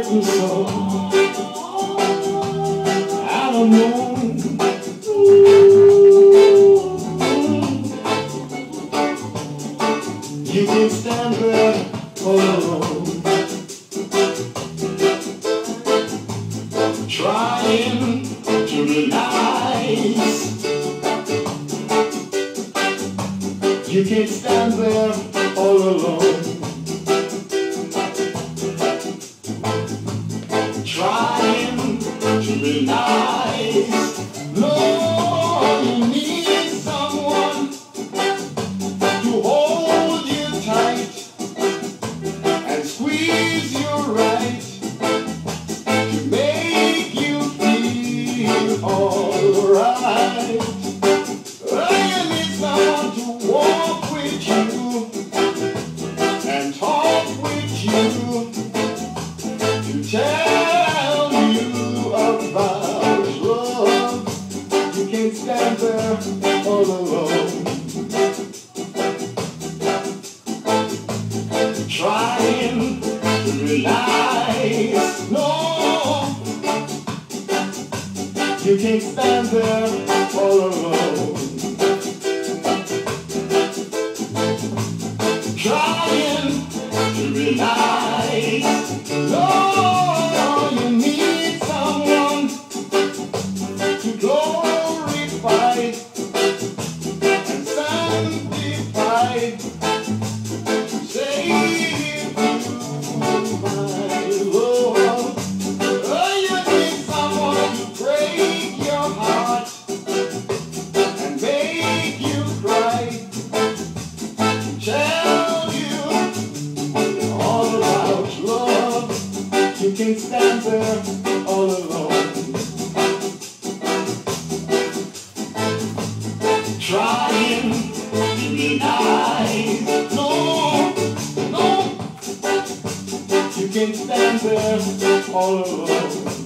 hurting so. I don't know. You can stand there all alone, trying to be nice. You can't stand there all alone, trying to be nice. No, you need someone to hold you tight and squeeze you right to make you feel alright. You need someone to walk with you and talk with you, to tell you about love. You can't stand there all alone, trying to be nice. No, you can't stand there all alone, trying to be nice. No, you need someone to glorify and sanctify, to save you, my Lord. Oh, you need someone to break your heart and make you cry, tell you all about love. You can't stand there all alone, trying to be nice. No, no, you can't stand there all alone,